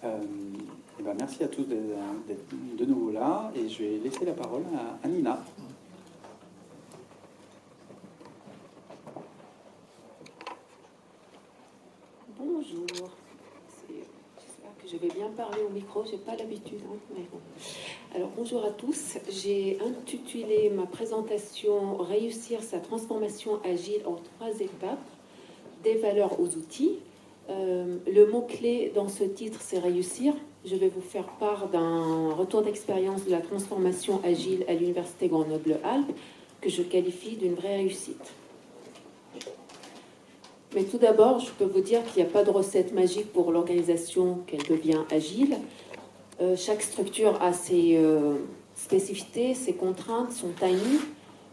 Merci à tous d'être de nouveau là, et je vais laisser la parole à Nina. Bonjour. J'espère que je vais bien parler au micro, j'ai pas l'habitude. Mais bon. Alors bonjour à tous. J'ai intitulé ma présentation Réussir sa transformation agile en 3 étapes, des valeurs aux outils. Le mot-clé dans ce titre, c'est réussir. Je vais vous faire part d'un retour d'expérience de la transformation agile à l'Université Grenoble-Alpes, que je qualifie d'une vraie réussite. Mais tout d'abord, je peux vous dire qu'il n'y a pas de recette magique pour l'organisation qu'elle devient agile. Chaque structure a ses spécificités, ses contraintes, son timing.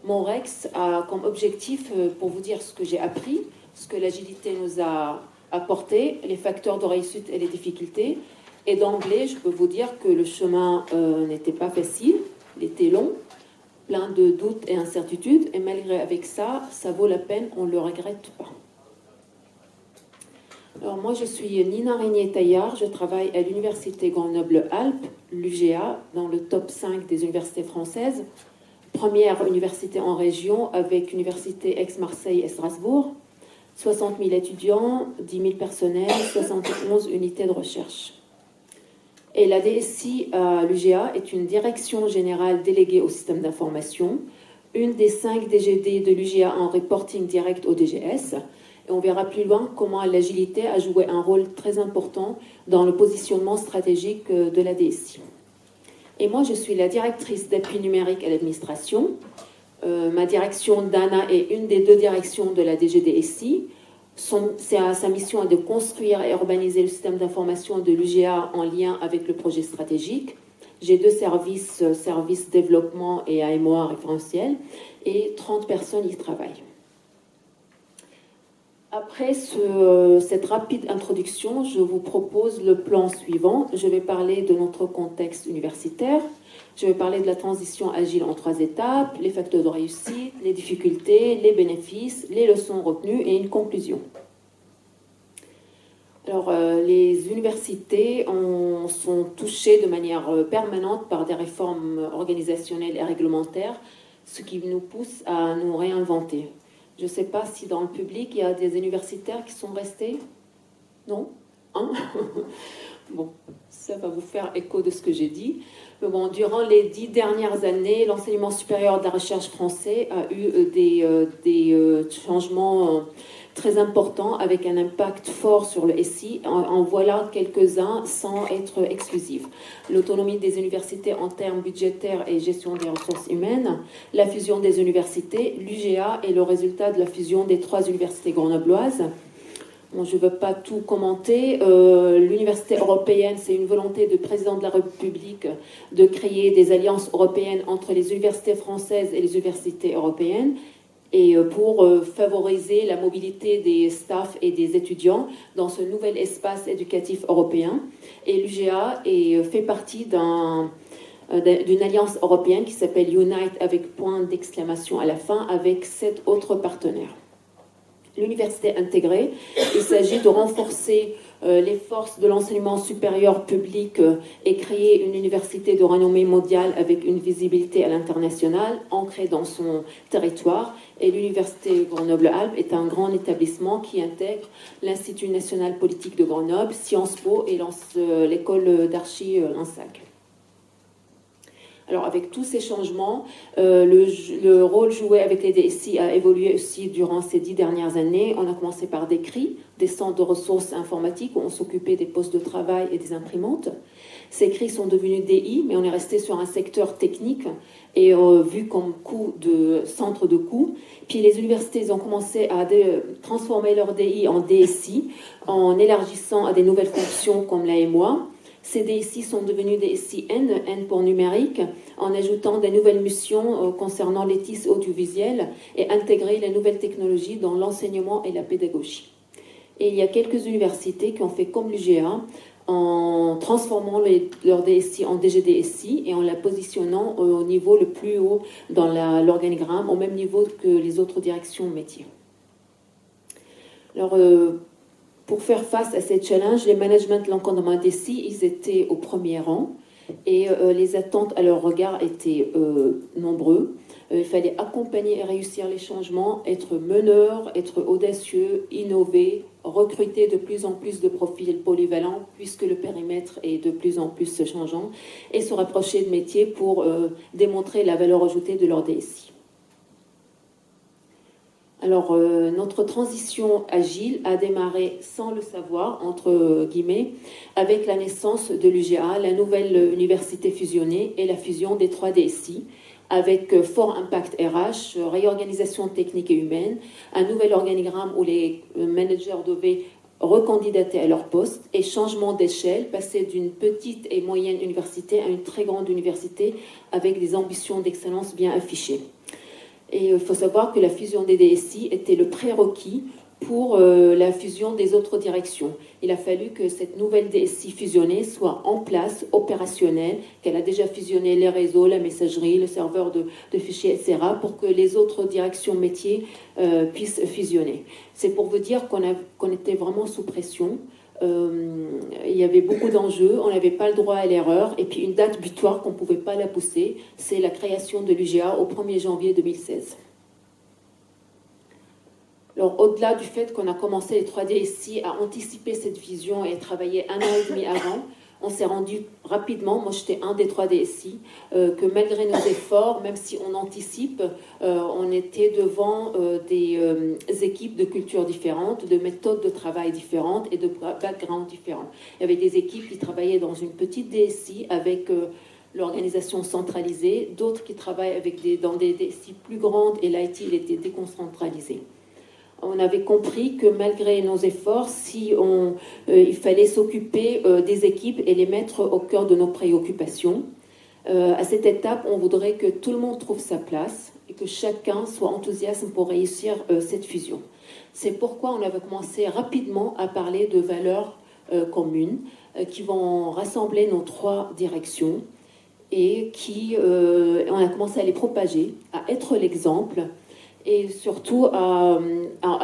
Mon REX a comme objectif, pour vous dire ce que j'ai appris, ce que l'agilité nous a apporté, les facteurs de réussite et les difficultés. Et d'emblée, je peux vous dire que le chemin n'était pas facile, il était long, plein de doutes et incertitudes. Et malgré avec ça, ça vaut la peine, on ne le regrette pas. Alors moi, je suis Nina Régnier-Taillard, je travaille à l'Université Grenoble-Alpes, l'UGA, dans le top 5 des universités françaises. Première université en région avec Université Aix-Marseille et Strasbourg. 60 000 étudiants, 10 000 personnels, 71 unités de recherche. Et la DSI à l'UGA est une direction générale déléguée au système d'information, une des 5 DGD de l'UGA en reporting direct au DGS. Et on verra plus loin comment l'agilité a joué un rôle très important dans le positionnement stratégique de la DSI. Et moi, je suis la directrice d'appui numérique à l'administration. Ma direction d'ANA est une des 2 directions de la DGDSI. Sa mission est de construire et urbaniser le système d'information de l'UGA en lien avec le projet stratégique. J'ai 2 services développement et AMOA référentiel, et 30 personnes y travaillent. Après cette rapide introduction, je vous propose le plan suivant. Je vais parler de notre contexte universitaire. Je vais parler de la transition agile en 3 étapes, les facteurs de réussite, les difficultés, les bénéfices, les leçons retenues et une conclusion. Alors, les universités sont touchées de manière permanente par des réformes organisationnelles et réglementaires, ce qui nous pousse à nous réinventer. Je ne sais pas si dans le public, il y a des universitaires qui sont restés. Non ? Hein ? Bon, ça va vous faire écho de ce que j'ai dit. Mais bon, durant les 10 dernières années, l'enseignement supérieur de la recherche français a eu des changements très importants avec un impact fort sur le SI. En voilà quelques-uns sans être exclusifs. L'autonomie des universités en termes budgétaires et gestion des ressources humaines, la fusion des universités, l'UGA est le résultat de la fusion des 3 universités grenobloises. Bon, je ne veux pas tout commenter. L'université européenne, c'est une volonté du président de la République de créer des alliances européennes entre les universités françaises et les universités européennes, et pour favoriser la mobilité des staffs et des étudiants dans ce nouvel espace éducatif européen. Et l'UGA fait partie d'une alliance européenne qui s'appelle Unite, avec point d'exclamation à la fin, avec 7 autres partenaires. L'université intégrée, il s'agit de renforcer les forces de l'enseignement supérieur public et créer une université de renommée mondiale avec une visibilité à l'international ancrée dans son territoire. Et l'université Grenoble-Alpes est un grand établissement qui intègre l'Institut national politique de Grenoble, Sciences Po et l'école d'archi l'INSAC. Alors, avec tous ces changements, le rôle joué avec les DSI a évolué aussi durant ces 10 dernières années. On a commencé par des CRI, des centres de ressources informatiques, où on s'occupait des postes de travail et des imprimantes. Ces CRI sont devenus DI, mais on est resté sur un secteur technique et vu comme centre de coût. Puis les universités ont commencé à transformer leur DI en DSI, en élargissant à des nouvelles fonctions comme la MOA. Ces DSI sont devenus DSI N pour numérique, en ajoutant des nouvelles missions concernant les tissus audiovisuels et intégrer les nouvelles technologies dans l'enseignement et la pédagogie. Et il y a quelques universités qui ont fait comme l'UGA, en transformant leur DSI en DGDSI et en la positionnant au niveau le plus haut dans l'organigramme, au même niveau que les autres directions métiers. Alors, Pour faire face à ces challenges, les managements de l'encadrement d'ici, ils étaient au premier rang et les attentes à leur regard étaient nombreux. Il fallait accompagner et réussir les changements, être meneur, être audacieux, innover, recruter de plus en plus de profils polyvalents puisque le périmètre est de plus en plus changeant et se rapprocher de métiers pour démontrer la valeur ajoutée de leur DSI. Alors, notre transition agile a démarré sans le savoir, entre guillemets, avec la naissance de l'UGA, la nouvelle université fusionnée et la fusion des 3 DSI, avec fort impact RH, réorganisation technique et humaine, un nouvel organigramme où les managers devaient recandidater à leur poste et changement d'échelle, passer d'une petite et moyenne université à une très grande université avec des ambitions d'excellence bien affichées. Et il faut savoir que la fusion des DSI était le prérequis pour la fusion des autres directions. Il a fallu que cette nouvelle DSI fusionnée soit en place, opérationnelle, qu'elle a déjà fusionné les réseaux, la messagerie, le serveur de fichiers, etc., pour que les autres directions métiers puissent fusionner. C'est pour vous dire qu'on était vraiment sous pression. Il y avait beaucoup d'enjeux, on n'avait pas le droit à l'erreur, et puis une date butoir qu'on ne pouvait pas la pousser, c'est la création de l'UGA au 1er janvier 2016. Alors, au-delà du fait qu'on a commencé les 3 DSI à anticiper cette vision et à travailler 1 an et demi avant, on s'est rendu rapidement, moi j'étais un des 3 DSI, que malgré nos efforts, même si on anticipe, on était devant des équipes de cultures différentes, de méthodes de travail différentes et de backgrounds différents. Il y avait des équipes qui travaillaient dans une petite DSI avec l'organisation centralisée, d'autres qui travaillent dans des DSI plus grandes et l'IT il était déconcentralisé. On avait compris que malgré nos efforts, il fallait s'occuper des équipes et les mettre au cœur de nos préoccupations. À cette étape, on voudrait que tout le monde trouve sa place et que chacun soit enthousiaste pour réussir cette fusion. C'est pourquoi on avait commencé rapidement à parler de valeurs communes qui vont rassembler nos 3 directions et on a commencé à les propager, à être l'exemple et surtout à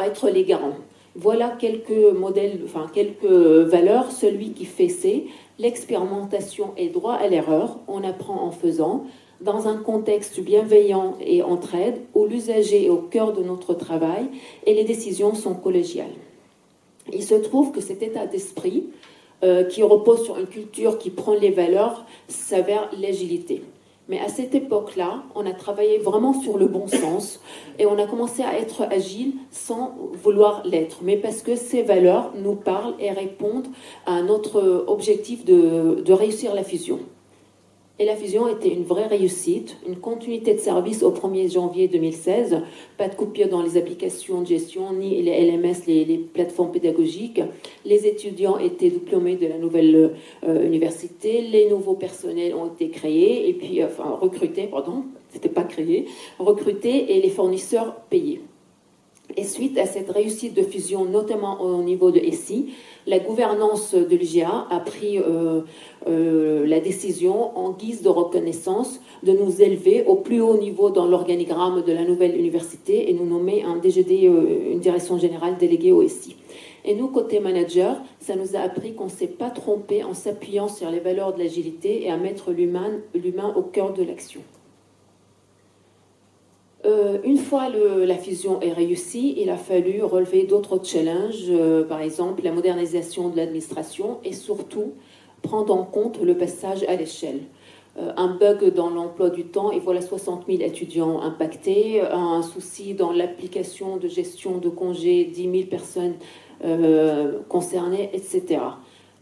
être les garants. Voilà quelques modèles, quelques valeurs. Celui qui fait, c'est l'expérimentation et droit à l'erreur. On apprend en faisant, dans un contexte bienveillant et entraide, où l'usager est au cœur de notre travail et les décisions sont collégiales. Il se trouve que cet état d'esprit, qui repose sur une culture qui prend les valeurs, s'avère l'agilité. Mais à cette époque-là, on a travaillé vraiment sur le bon sens et on a commencé à être agile sans vouloir l'être, mais parce que ces valeurs nous parlent et répondent à notre objectif de réussir la fusion. Et la fusion était une vraie réussite, une continuité de service au 1er janvier 2016, pas de coupure dans les applications de gestion, ni les LMS, les plateformes pédagogiques. Les étudiants étaient diplômés de la nouvelle université, les nouveaux personnels ont été créés, et puis, recrutés, c'était pas créé, recrutés et les fournisseurs payés. Et suite à cette réussite de fusion, notamment au niveau de SI, la gouvernance de l'UGA a pris la décision, en guise de reconnaissance, de nous élever au plus haut niveau dans l'organigramme de la nouvelle université et nous nommer un DGD, une direction générale déléguée au SI. Et nous, côté manager, ça nous a appris qu'on ne s'est pas trompé en s'appuyant sur les valeurs de l'agilité et à mettre l'humain au cœur de l'action. Une fois la fusion est réussie, il a fallu relever d'autres challenges, par exemple la modernisation de l'administration et surtout prendre en compte le passage à l'échelle. Un bug dans l'emploi du temps et voilà 60 000 étudiants impactés, un souci dans l'application de gestion de congés, 10 000 personnes concernées, etc.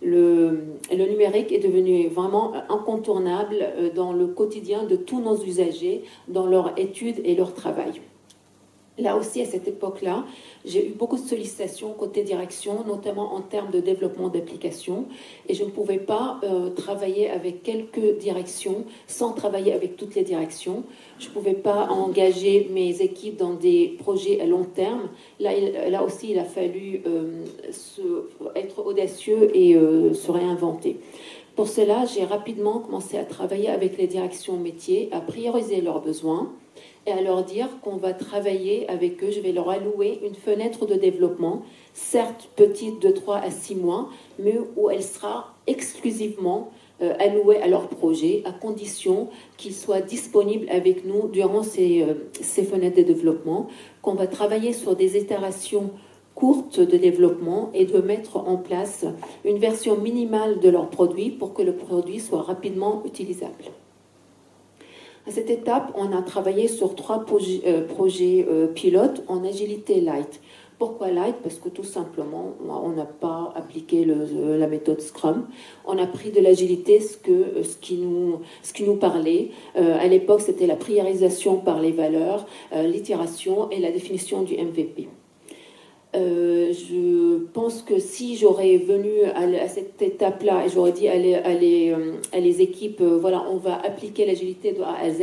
Le numérique est devenu vraiment incontournable dans le quotidien de tous nos usagers, dans leur étude et leur travail. Là aussi, à cette époque-là, j'ai eu beaucoup de sollicitations côté direction, notamment en termes de développement d'applications, et je ne pouvais pas travailler avec quelques directions sans travailler avec toutes les directions. Je ne pouvais pas engager mes équipes dans des projets à long terme. Là aussi, il a fallu être audacieux et se réinventer. Pour cela, j'ai rapidement commencé à travailler avec les directions métiers, à prioriser leurs besoins, et à leur dire qu'on va travailler avec eux. Je vais leur allouer une fenêtre de développement, certes petite de 3 à 6 mois, mais où elle sera exclusivement allouée à leur projet, à condition qu'ils soient disponibles avec nous durant ces fenêtres de développement, qu'on va travailler sur des itérations courtes de développement et de mettre en place une version minimale de leur produit pour que le produit soit rapidement utilisable. À cette étape, on a travaillé sur 3 projets pilotes en agilité light. Pourquoi light? Parce que tout simplement, on n'a pas appliqué la méthode Scrum. On a pris de l'agilité ce qui nous parlait. À l'époque, c'était la priorisation par les valeurs, l'itération et la définition du MVP. Je pense que si j'aurais venu à cette étape-là et j'aurais dit à les équipes, voilà, on va appliquer l'agilité de A à Z,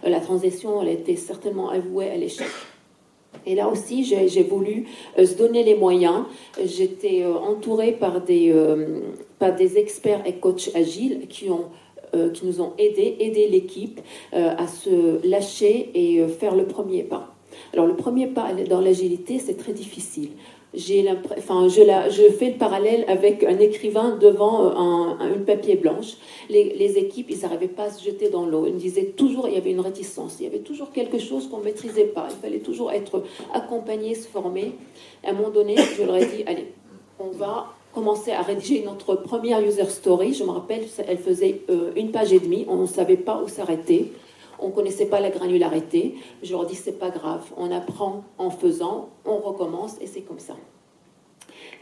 la transition, elle était certainement avouée à l'échec. Et là aussi, j'ai voulu se donner les moyens. J'étais entourée par des experts et coachs agiles qui nous ont aidé l'équipe à se lâcher et faire le premier pas. Alors, le premier pas dans l'agilité, c'est très difficile. Je fais le parallèle avec un écrivain devant une papier blanche. Les équipes, ils n'arrivaient pas à se jeter dans l'eau. Ils me disaient toujours, il y avait une réticence. Il y avait toujours quelque chose qu'on ne maîtrisait pas. Il fallait toujours être accompagné, se former. À un moment donné, je leur ai dit, allez, on va commencer à rédiger notre première user story. Je me rappelle, elle faisait 1 page et demie. On ne savait pas où s'arrêter. On ne connaissait pas la granularité. Je leur dis, c'est pas grave, on apprend en faisant, on recommence et c'est comme ça.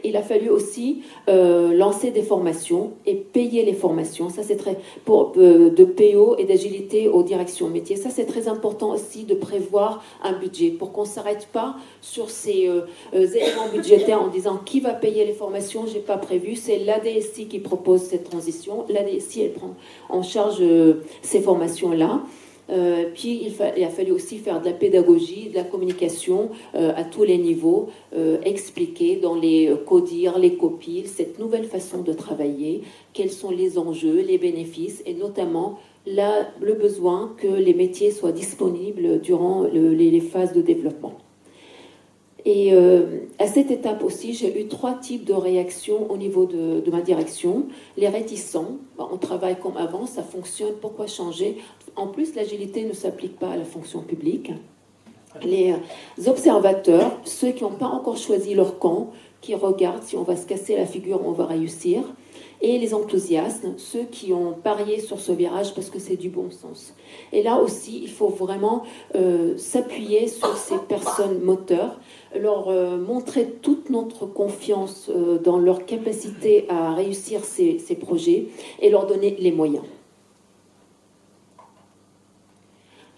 Il a fallu aussi lancer des formations et payer les formations. Ça, c'est très de PO et d'agilité aux directions métiers. Ça, c'est très important aussi de prévoir un budget pour qu'on ne s'arrête pas sur ces éléments budgétaires en disant qui va payer les formations, je n'ai pas prévu. C'est l'ADSI qui propose cette transition. L'ADSI, elle prend en charge ces formations-là. Puis il a fallu aussi faire de la pédagogie, de la communication à tous les niveaux, expliquer dans les CODIR, les copies, cette nouvelle façon de travailler, quels sont les enjeux, les bénéfices et notamment le besoin que les métiers soient disponibles durant les phases de développement. Et à cette étape aussi, j'ai eu 3 types de réactions au niveau de ma direction. Les réticents, on travaille comme avant, ça fonctionne, pourquoi changer? En plus, l'agilité ne s'applique pas à la fonction publique. Les observateurs, ceux qui n'ont pas encore choisi leur camp, qui regardent si on va se casser la figure, on va réussir. Et les enthousiastes, ceux qui ont parié sur ce virage parce que c'est du bon sens. Et là aussi, il faut vraiment s'appuyer sur ces personnes moteurs, leur montrer toute notre confiance dans leur capacité à réussir ces projets et leur donner les moyens.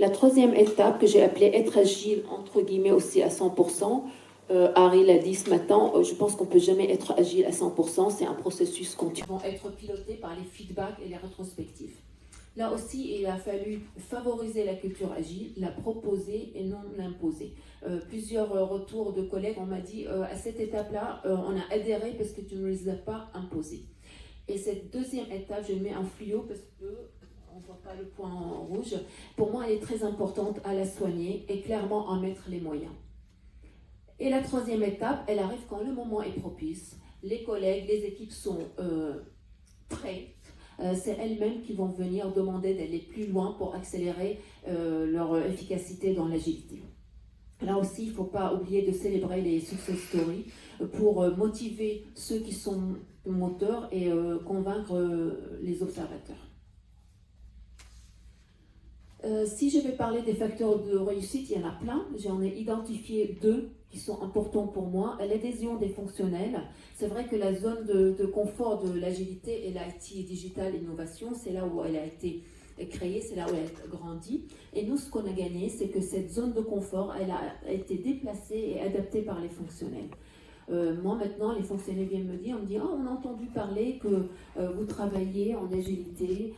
La 3e étape que j'ai appelée être agile, entre guillemets aussi à 100%, Harry l'a dit ce matin, je pense qu'on ne peut jamais être agile à 100%, c'est un processus continu. Ils vont être pilotés par les feedbacks et les rétrospectives. Là aussi, il a fallu favoriser la culture agile, la proposer et non l'imposer. Plusieurs retours de collègues, on m'a dit, à cette étape-là, on a adhéré parce que tu ne les as pas imposés. Et cette 2e étape, je mets un fluo parce que on ne voit pas le point rouge. Pour moi, elle est très importante à la soigner et clairement en mettre les moyens. Et la 3e étape, elle arrive quand le moment est propice. Les collègues, les équipes sont prêts. C'est elles-mêmes qui vont venir demander d'aller plus loin pour accélérer leur efficacité dans l'agilité. Là aussi, il ne faut pas oublier de célébrer les success stories pour motiver ceux qui sont moteurs et convaincre les observateurs. Si je vais parler des facteurs de réussite, il y en a plein. J'en ai identifié 2 qui sont importants pour moi. L'adhésion des fonctionnels. C'est vrai que la zone de confort de l'agilité et l'IT Digital Innovation, c'est là où elle a été créée, c'est là où elle a grandi. Et nous, ce qu'on a gagné, c'est que cette zone de confort, elle a été déplacée et adaptée par les fonctionnels. Moi, maintenant, les fonctionnaires viennent me dire, on a entendu parler que vous travaillez en agilité,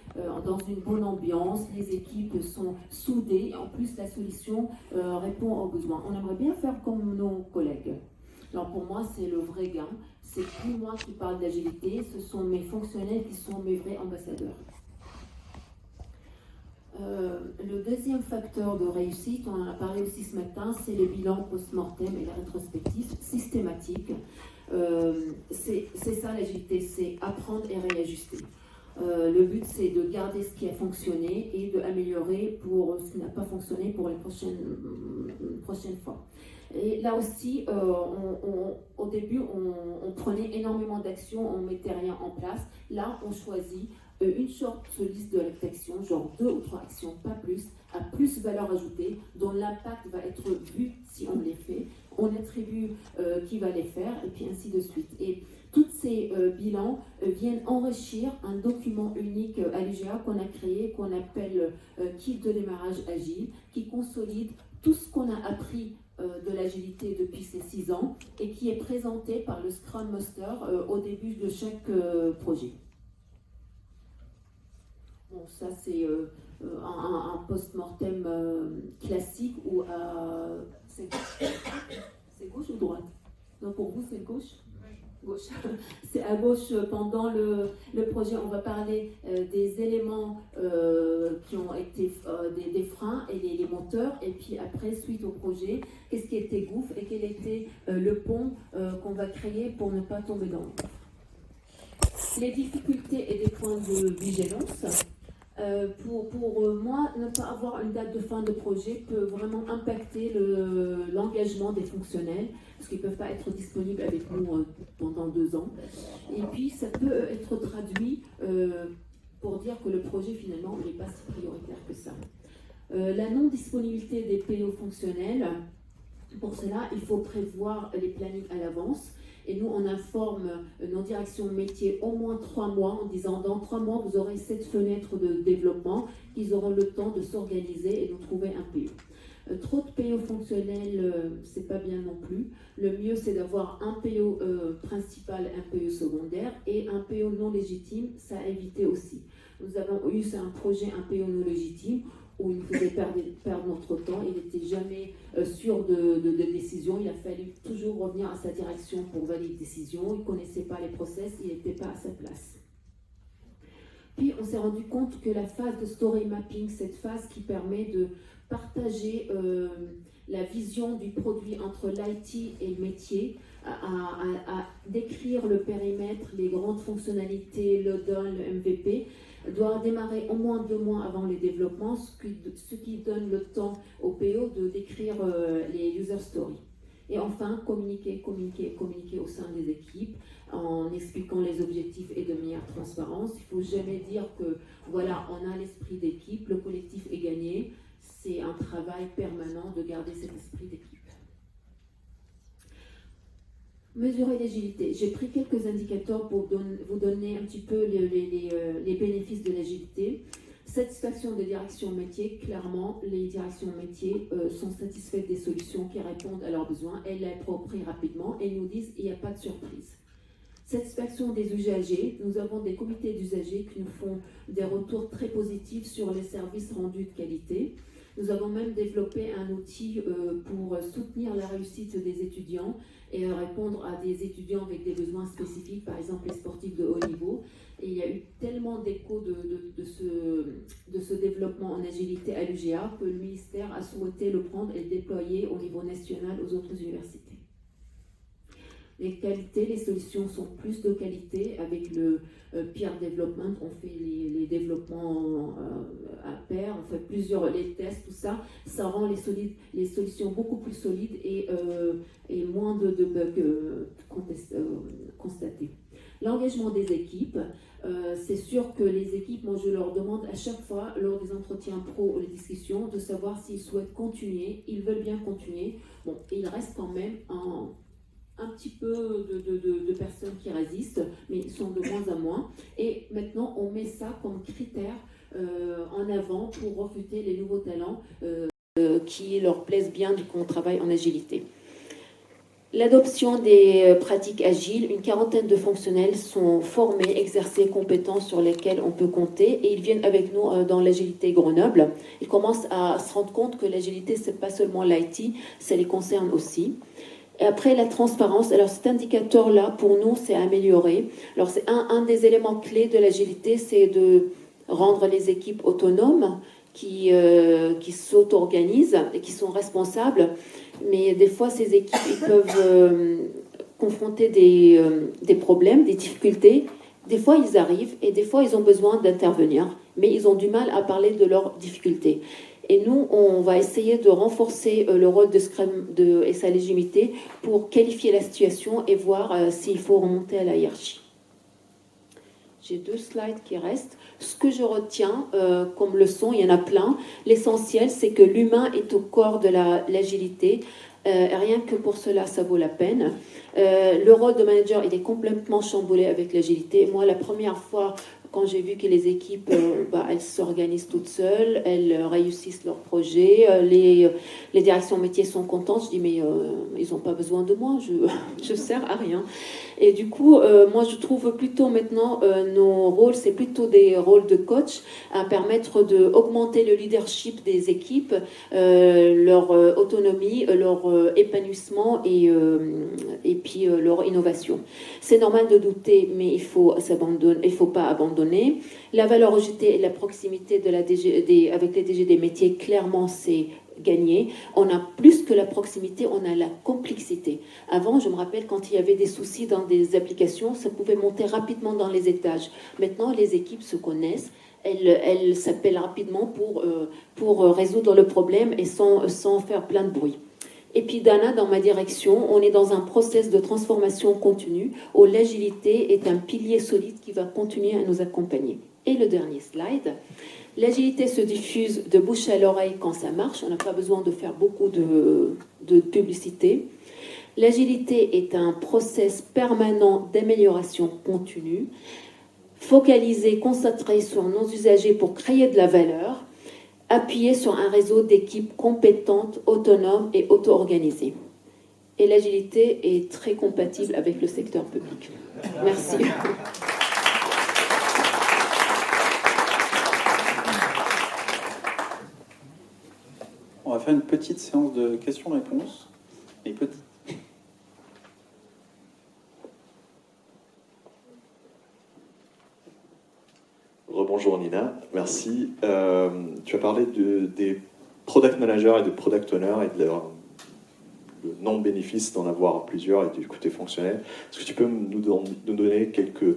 dans une bonne ambiance, les équipes sont soudées, en plus la solution répond aux besoins. On aimerait bien faire comme nos collègues. Alors pour moi, c'est le vrai gain. C'est plus moi qui parle d'agilité, ce sont mes fonctionnaires qui sont mes vrais ambassadeurs. Le deuxième facteur de réussite, on en a parlé aussi ce matin, c'est le bilan post-mortem et la rétrospective systématique. C'est ça l'agilité, c'est apprendre et réajuster. Le but, c'est de garder ce qui a fonctionné et d'améliorer pour ce qui n'a pas fonctionné pour les prochaines fois. Et là aussi, au début, on prenait énormément d'actions, on ne mettait rien en place. Là, on choisit une short liste d'actions, genre 2 ou 3 actions, pas plus, à plus valeur ajoutée, dont l'impact va être vu si on les fait. On attribue qui va les faire, et puis ainsi de suite. Et tous ces bilans viennent enrichir un document unique à l'UGA qu'on a créé, qu'on appelle Kit de démarrage agile, qui consolide tout ce qu'on a appris de l'agilité depuis ces 6 ans et qui est présenté par le Scrum Master au début de chaque projet. Bon, ça c'est un post-mortem classique où c'est gauche ou droite? Non, pour vous c'est gauche? Gauche. C'est à gauche pendant le projet. On va parler des éléments qui ont été des freins et les moteurs, et puis après, suite au projet, qu'est-ce qui était gouffre et quel était le pont qu'on va créer pour ne pas tomber dans l'eau. Les difficultés et des points de vigilance. Pour moi, ne pas avoir une date de fin de projet peut vraiment impacter l'engagement des fonctionnels, parce qu'ils ne peuvent pas être disponibles avec nous pendant 2 ans. Et puis, ça peut être traduit pour dire que le projet, finalement, n'est pas si prioritaire que ça. La non-disponibilité des PO fonctionnels, pour cela, il faut prévoir les plannings à l'avance. Et nous, on informe nos directions métiers au moins 3 mois en disant dans 3 mois, vous aurez cette fenêtre de développement, qu'ils auront le temps de s'organiser et de trouver un PO. Trop de PO fonctionnels, c'est pas bien non plus. Le mieux, c'est d'avoir un PO principal, un PO secondaire et un PO non légitime, ça a évité aussi. Nous avons eu un projet, un PO non légitime, où il nous faisait perdre notre temps, il n'était jamais sûr de décision, il a fallu toujours revenir à sa direction pour valider décision, il ne connaissait pas les process, il n'était pas à sa place. Puis on s'est rendu compte que la phase de story mapping, cette phase qui permet de partager la vision du produit entre l'IT et le métier, à décrire le périmètre, les grandes fonctionnalités, le DON, le MVP, doit démarrer au moins 2 mois avant les développements, ce qui donne le temps au PO de décrire les user stories. Et enfin, communiquer au sein des équipes en expliquant les objectifs et de meilleure transparence. Il ne faut jamais dire que voilà, on a l'esprit d'équipe, le collectif est gagné. C'est un travail permanent de garder cet esprit d'équipe. Mesurer l'agilité. J'ai pris quelques indicateurs pour vous donner un petit peu les bénéfices de l'agilité. Satisfaction des directions métiers, clairement, les directions métiers sont satisfaites des solutions qui répondent à leurs besoins. Elles l'approprient rapidement et nous disent qu'il n'y a pas de surprise. Satisfaction des usagers. Nous avons des comités d'usagers qui nous font des retours très positifs sur les services rendus de qualité. Nous avons même développé un outil pour soutenir la réussite des étudiants et répondre à des étudiants avec des besoins spécifiques, par exemple les sportifs de haut niveau. Et il y a eu tellement d'écho de ce développement en agilité à l'UGA que le ministère a souhaité le prendre et le déployer au niveau national aux autres universités. Les qualités, les solutions sont plus de qualité. Avec le peer development, on fait les développements à pair, on fait les tests, tout ça. Ça rend les solutions beaucoup plus solides et moins de bugs constatés. L'engagement des équipes, c'est sûr que les équipes, moi je leur demande à chaque fois, lors des entretiens pro ou les discussions, de savoir s'ils souhaitent continuer, ils veulent bien continuer. Bon, il reste quand même un petit peu de personnes qui résistent, mais ils sont de moins en moins. Et maintenant, on met ça comme critère en avant pour recruter les nouveaux talents qui leur plaisent bien du coup on travaille en agilité. L'adoption des pratiques agiles, une quarantaine de fonctionnels sont formés, exercés, compétents sur lesquels on peut compter et ils viennent avec nous dans l'agilité Grenoble. Ils commencent à se rendre compte que l'agilité, c'est pas seulement l'IT, ça les concerne aussi. Et après, la transparence. Alors, cet indicateur-là, pour nous, c'est amélioré. Alors, c'est un des éléments clés de l'agilité, c'est de rendre les équipes autonomes qui s'auto-organisent et qui sont responsables. Mais des fois, ces équipes ils peuvent confronter des problèmes, des difficultés. Des fois, ils arrivent et des fois, ils ont besoin d'intervenir, mais ils ont du mal à parler de leurs difficultés. Et nous, on va essayer de renforcer le rôle de Scrum et sa légitimité pour qualifier la situation et voir s'il faut remonter à la hiérarchie. J'ai 2 slides qui restent. Ce que je retiens comme leçon, il y en a plein. L'essentiel, c'est que l'humain est au corps de l'agilité. Rien que pour cela, ça vaut la peine. Le rôle de manager, il est complètement chamboulé avec l'agilité. Moi, la première fois, quand j'ai vu que les équipes, elles s'organisent toutes seules, elles réussissent leurs projets, les directions métiers sont contentes, je dis mais ils n'ont pas besoin de moi, je sers à rien. Et du coup, moi je trouve plutôt maintenant nos rôles, c'est plutôt des rôles de coach à permettre d'augmenter le leadership des équipes, leur autonomie, leur épanouissement et puis leur innovation. C'est normal de douter, mais il faut pas abandonner. La valeur ajoutée et la proximité de avec les DG des métiers, clairement, c'est gagné. On a plus que la proximité, on a la complexité. Avant, je me rappelle, quand il y avait des soucis dans des applications, ça pouvait monter rapidement dans les étages. Maintenant, les équipes se connaissent. Elles s'appellent rapidement pour résoudre le problème et sans faire plein de bruit. Et puis Dana, dans ma direction, on est dans un process de transformation continue où l'agilité est un pilier solide qui va continuer à nous accompagner. Et le dernier slide, l'agilité se diffuse de bouche à l'oreille quand ça marche, on n'a pas besoin de faire beaucoup de publicité. L'agilité est un process permanent d'amélioration continue, focalisé, concentré sur nos usagers pour créer de la valeur, appuyé sur un réseau d'équipes compétentes, autonomes et auto-organisées. Et l'agilité est très compatible avec le secteur public. Merci. On va faire une petite séance de questions-réponses. Mais petite. Rebonjour Nina, merci. Tu as parlé des product managers et de product owners et de leur le non-bénéfice d'en avoir plusieurs et du côté fonctionnel. Est-ce que tu peux nous donner quelques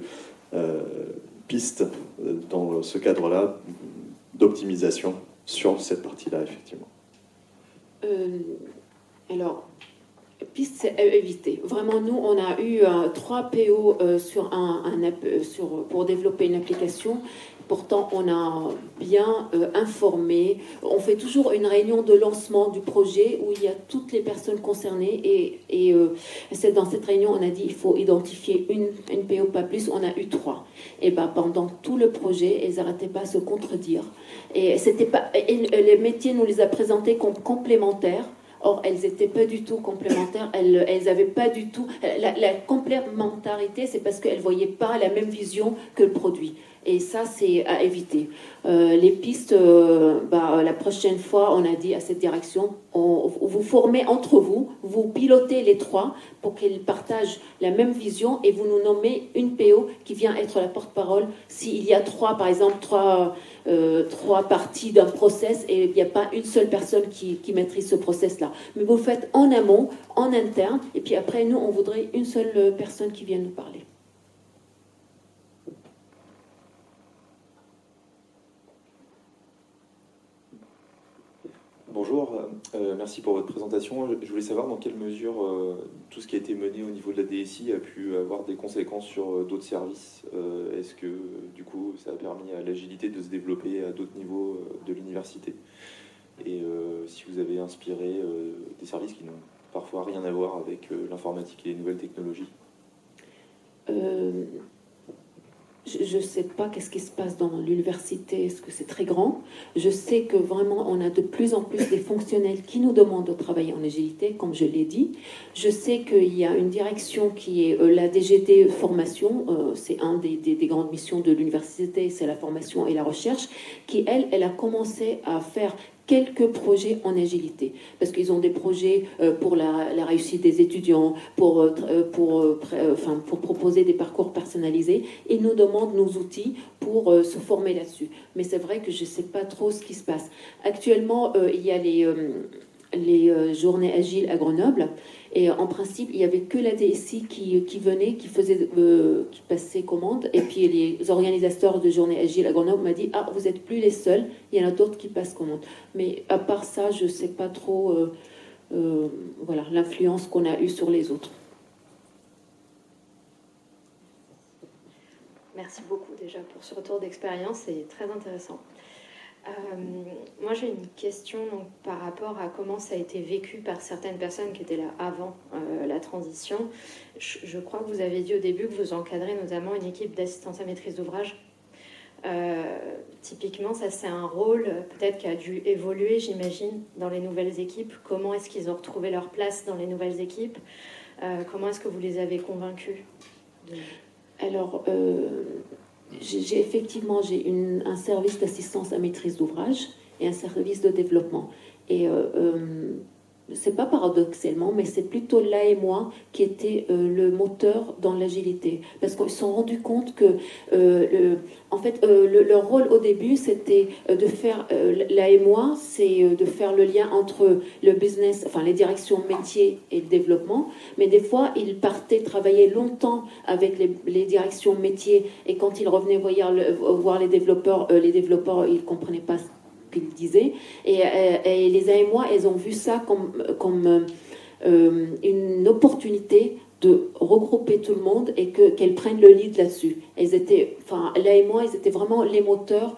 pistes dans ce cadre-là d'optimisation sur cette partie-là, effectivement? Alors, piste, c'est à éviter. Vraiment, nous, on a eu 3 PO pour développer une application. Pourtant, on a bien informé. On fait toujours une réunion de lancement du projet où il y a toutes les personnes concernées. Et dans cette réunion, on a dit il faut identifier une PO, pas plus. On a eu 3. Et pendant tout le projet, elles n'arrêtaient pas de se contredire. Et les métiers nous les a présentés comme complémentaires. Or, elles n'étaient pas du tout complémentaires. Elles n'avaient pas du tout... La complémentarité, c'est parce qu'elles ne voyaient pas la même vision que le produit. Et ça, c'est à éviter. Les pistes, la prochaine fois, on a dit à cette direction, vous formez entre vous, vous pilotez les 3 pour qu'ils partagent la même vision et vous nous nommez une PO qui vient être la porte-parole. S'il y a 3, par exemple, 3 parties d'un process et il n'y a pas une seule personne qui maîtrise ce process-là. Mais vous le faites en amont, en interne, et puis après, nous, on voudrait une seule personne qui vienne nous parler. Bonjour, merci pour votre présentation. Je voulais savoir dans quelle mesure tout ce qui a été mené au niveau de la DSI a pu avoir des conséquences sur d'autres services. Est-ce que du coup ça a permis à l'agilité de se développer à d'autres niveaux de l'université? Et si vous avez inspiré des services qui n'ont parfois rien à voir avec l'informatique et les nouvelles technologies? Je ne sais pas qu'est-ce qui se passe dans l'université, est-ce que c'est très grand? Je sais que vraiment, on a de plus en plus des fonctionnels qui nous demandent de travailler en agilité, comme je l'ai dit. Je sais qu'il y a une direction qui est la DGT formation, c'est une des grandes missions de l'université, c'est la formation et la recherche, qui, elle a commencé à faire quelques projets en agilité, parce qu'ils ont des projets pour la réussite des étudiants, pour proposer des parcours personnalisés. Ils nous demandent nos outils pour se former là-dessus. Mais c'est vrai que je ne sais pas trop ce qui se passe. Actuellement, il y a les journées agiles à Grenoble. Et en principe, il n'y avait que la DSI qui venait, qui passait commande. Et puis les organisateurs de journées agiles à Grenoble m'ont dit « Ah, vous n'êtes plus les seuls, il y en a d'autres qui passent commande. » Mais à part ça, je ne sais pas trop voilà, l'influence qu'on a eue sur les autres. Merci beaucoup déjà pour ce retour d'expérience, c'est très intéressant. Moi j'ai une question donc, par rapport à comment ça a été vécu par certaines personnes qui étaient là avant la transition. Je crois que vous avez dit au début que vous encadrez notamment une équipe d'assistance à maîtrise d'ouvrage. Typiquement ça c'est un rôle peut-être qui a dû évoluer j'imagine dans les nouvelles équipes. Comment est-ce qu'ils ont retrouvé leur place dans les nouvelles équipes? Comment est-ce que vous les avez convaincus Alors, j'ai un service d'assistance à maîtrise d'ouvrage et un service de développement. Et c'est pas paradoxalement, mais c'est plutôt l'AMOA qui était le moteur dans l'agilité. Parce qu'ils se sont rendus compte que, leur rôle au début, c'était de faire... l'AMOA, c'est de faire le lien entre le business, enfin les directions métiers et le développement. Mais des fois, ils partaient travailler longtemps avec les directions métiers. Et quand ils revenaient voir les développeurs, ils ne comprenaient pas qu'il disait. Et les AMOA, elles ont vu ça comme une opportunité de regrouper tout le monde et qu'elles prennent le lead là-dessus. L'AMOA, ils étaient vraiment les moteurs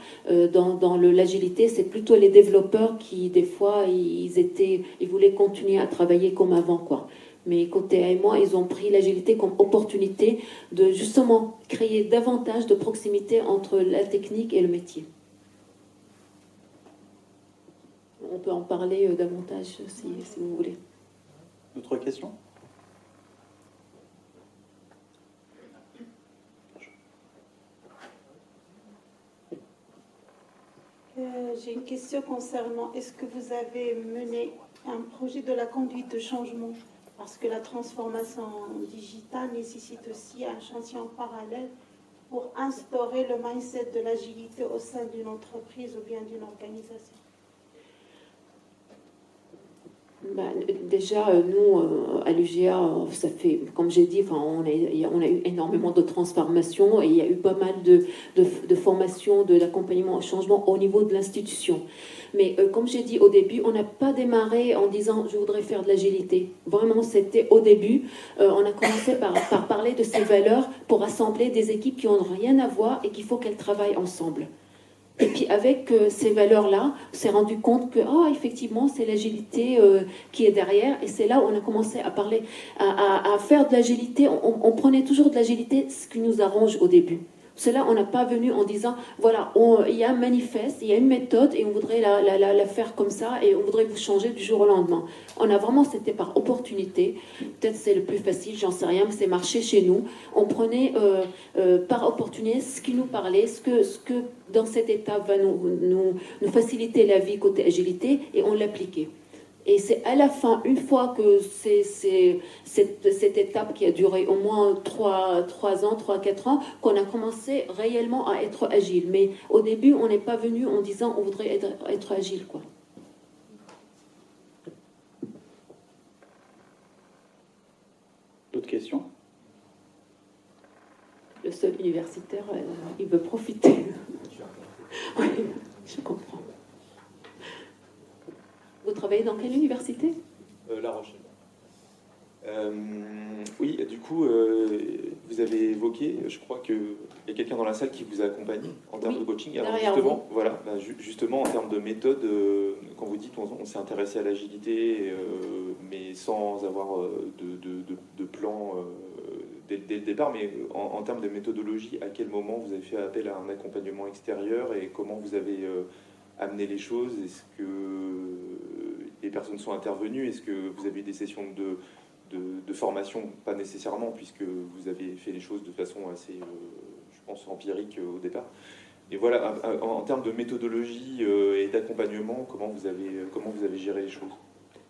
dans l'agilité. C'est plutôt les développeurs qui, des fois, ils voulaient continuer à travailler comme avant, quoi. Mais côté AMOA, ils ont pris l'agilité comme opportunité de justement créer davantage de proximité entre la technique et le métier. On peut en parler davantage si vous voulez. D'autres questions? J'ai une question concernant, est-ce que vous avez mené un projet de la conduite de changement? Parce que la transformation digitale nécessite aussi un chantier en parallèle pour instaurer le mindset de l'agilité au sein d'une entreprise ou bien d'une organisation. Déjà, nous, à l'UGA, ça fait, comme j'ai dit, on a eu énormément de transformations et il y a eu pas mal de formations, d'accompagnement au changement au niveau de l'institution. Mais comme j'ai dit au début, on n'a pas démarré en disant « je voudrais faire de l'agilité ». Vraiment, c'était au début, on a commencé par parler de ces valeurs pour rassembler des équipes qui n'ont rien à voir et qu'il faut qu'elles travaillent ensemble. Et puis avec ces valeurs-là, on s'est rendu compte que effectivement, c'est l'agilité qui est derrière. Et c'est là où on a commencé à parler, à faire de l'agilité. On prenait toujours de l'agilité, ce qui nous arrange au début. Cela, on n'a pas venu en disant, voilà, il y a un manifeste, il y a une méthode et on voudrait la faire comme ça et on voudrait vous changer du jour au lendemain. C'était par opportunité. Peut-être c'est le plus facile, j'en sais rien, mais c'est marché chez nous. On prenait par opportunité ce qui nous parlait, ce que dans cette étape va nous faciliter la vie côté agilité et on l'appliquait. Et c'est à la fin, une fois que cette étape qui a duré au moins 3-4 ans, qu'on a commencé réellement à être agile. Mais au début, on n'est pas venu en disant on voudrait être agile, quoi. D'autres questions? Le seul universitaire, il veut profiter. Oui, je comprends. Vous travaillez dans quelle université? La Rochelle. Oui, du coup, vous avez évoqué, je crois qu'il y a quelqu'un dans la salle qui vous a accompagné en termes de coaching. Alors justement, voilà, justement, en termes de méthode, quand vous dites on s'est intéressé à l'agilité, mais sans avoir de plan dès le départ, mais en termes de méthodologie, à quel moment vous avez fait appel à un accompagnement extérieur et comment vous avez amené les choses? Est-ce que les personnes sont intervenues? Est-ce que vous avez eu des sessions de formation? Pas nécessairement, puisque vous avez fait les choses de façon assez, je pense, empirique au départ. Et voilà, en termes de méthodologie et d'accompagnement, comment vous avez géré les choses?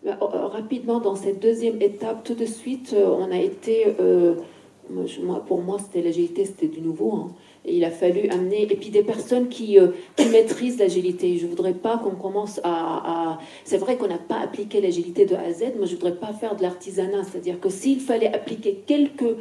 Rapidement, dans cette deuxième étape, tout de suite, on a été... pour moi, c'était l'agilité, c'était du nouveau. Hein. Et il a fallu amener... Et puis des personnes qui maîtrisent l'agilité. Je ne voudrais pas qu'on commence à... C'est vrai qu'on n'a pas appliqué l'agilité de A à Z, mais je ne voudrais pas faire de l'artisanat. C'est-à-dire que s'il fallait appliquer quelques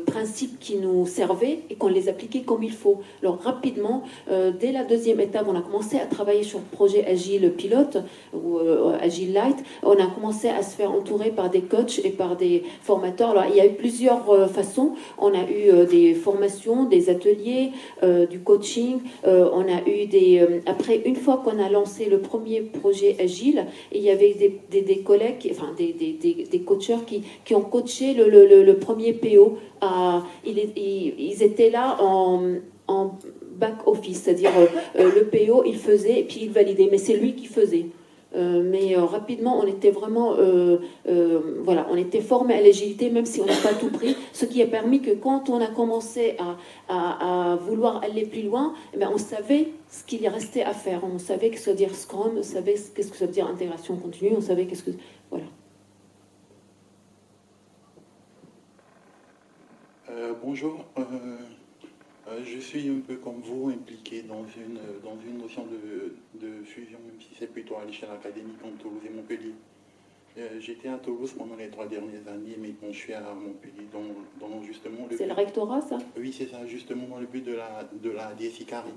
principes qui nous servaient et qu'on les appliquait comme il faut. Alors rapidement, dès la deuxième étape, on a commencé à travailler sur le projet Agile Pilote ou Agile Light. On a commencé à se faire entourer par des coachs et par des formateurs. Alors il y a eu plusieurs façons. On a eu des formations, des ateliers, du coaching. On a eu des... après, une fois qu'on a lancé le premier projet Agile, il y avait des collègues, enfin des coacheurs qui ont coaché le premier PO. Ils étaient là en back-office, c'est-à-dire le PO, il faisait et puis il validait, mais c'est lui qui faisait. Mais rapidement, on était vraiment, voilà, on était formé à l'agilité, même si on n'a pas tout pris, ce qui a permis que quand on a commencé à vouloir aller plus loin, eh bien, on savait ce qu'il y restait à faire. On savait ce que ça veut dire Scrum, on savait qu'est-ce que ça veut dire intégration continue, on savait qu'est-ce que... Voilà. Bonjour, je suis un peu comme vous impliqué dans une notion de fusion, même si c'est plutôt à l'échelle académique entre Toulouse et Montpellier. J'étais à Toulouse pendant les 3 dernières années, mais bon, je suis à Montpellier, dans justement le... C'est le rectorat, ça? Oui, c'est ça, justement dans le but de la DSI Carré.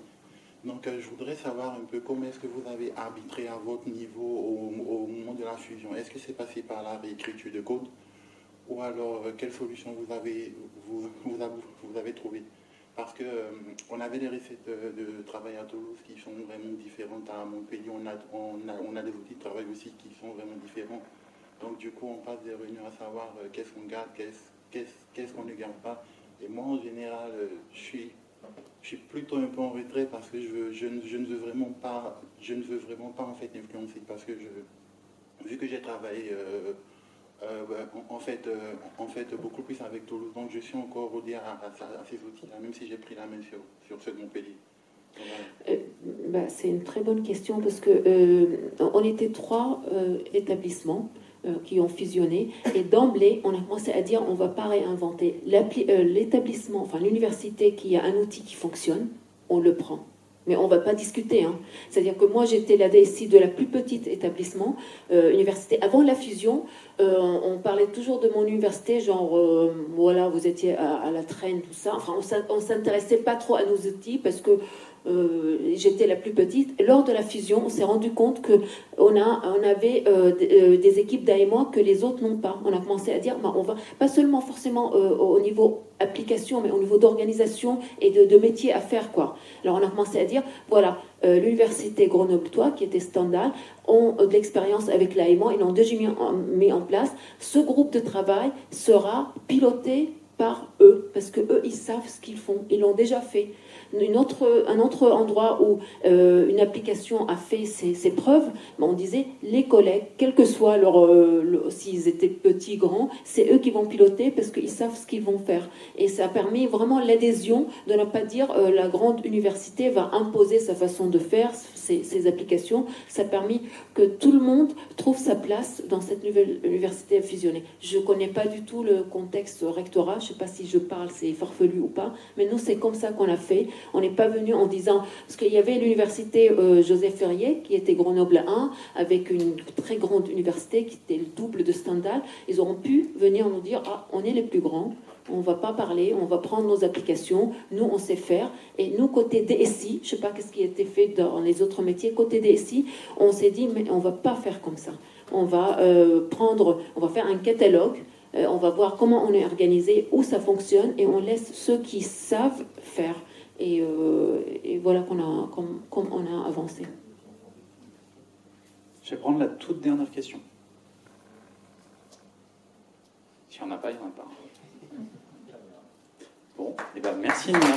Donc je voudrais savoir un peu comment est-ce que vous avez arbitré à votre niveau au moment de la fusion. Est-ce que c'est passé par la réécriture de code? Ou alors, quelle solution vous avez trouvé? Parce qu'on avait des recettes de travail à Toulouse qui sont vraiment différentes à Montpellier. On a des outils de travail aussi qui sont vraiment différents. Donc, du coup, on passe des réunions à savoir qu'est-ce qu'on garde, qu'est-ce qu'on ne garde pas. Et moi, en général, je suis plutôt un peu en retrait parce que je ne veux vraiment pas en fait influencer parce que vu que j'ai travaillé... en fait, beaucoup plus avec Toulouse. Donc, je suis encore rodé à ces outils-là, même si j'ai pris la main sur ceux de Montpellier. C'est une très bonne question parce que on était 3 établissements qui ont fusionné et d'emblée, on a commencé à dire on ne va pas réinventer. L'établissement, enfin l'université qui a un outil qui fonctionne, on le prend. Mais on ne va pas discuter. Hein. C'est-à-dire que moi, j'étais la DSI de la plus petite établissement, université. Avant la fusion, on parlait toujours de mon université, genre, voilà, vous étiez à la traîne, tout ça. Enfin, on ne s'intéressait pas trop à nos outils parce que j'étais la plus petite. Lors de la fusion, on s'est rendu compte qu'on avait des équipes d'AMO que les autres n'ont pas. On a commencé à dire, on va pas seulement forcément au niveau application, mais au niveau d'organisation et de métier à faire, quoi. Alors on a commencé à dire, voilà, l'université Grenoble-Toi, qui était standard, ont de l'expérience avec l'AMO, ils l'ont déjà mis en place. Ce groupe de travail sera piloté par eux, parce que eux, ils savent ce qu'ils font, ils l'ont déjà fait. Un autre endroit où une application a fait ses preuves, on disait les collègues, quel que soit s'ils étaient petits, grands, c'est eux qui vont piloter parce qu'ils savent ce qu'ils vont faire. Et ça a permis vraiment l'adhésion de ne pas dire la grande université va imposer sa façon de faire ses applications. Ça a permis que tout le monde trouve sa place dans cette nouvelle université fusionnée. Je ne connais pas du tout le contexte rectorat, je ne sais pas si je parle, c'est farfelu ou pas, mais nous, c'est comme ça qu'on a fait. On n'est pas venu en disant... Parce qu'il y avait l'université Joseph Ferrier, qui était Grenoble 1, avec une très grande université qui était le double de Stendhal. Ils auront pu venir nous dire, ah, on est les plus grands, on ne va pas parler, on va prendre nos applications, nous, on sait faire. Et nous, côté DSI, je ne sais pas ce qui a été fait dans les autres métiers, côté DSI, on s'est dit, mais on ne va pas faire comme ça. On va faire un catalogue, on va voir comment on est organisé, où ça fonctionne, et on laisse ceux qui savent faire. Et voilà comme on a avancé. Je vais prendre la toute dernière question. Si on n'a pas, il n'y en a pas. Bon, et ben merci Nina.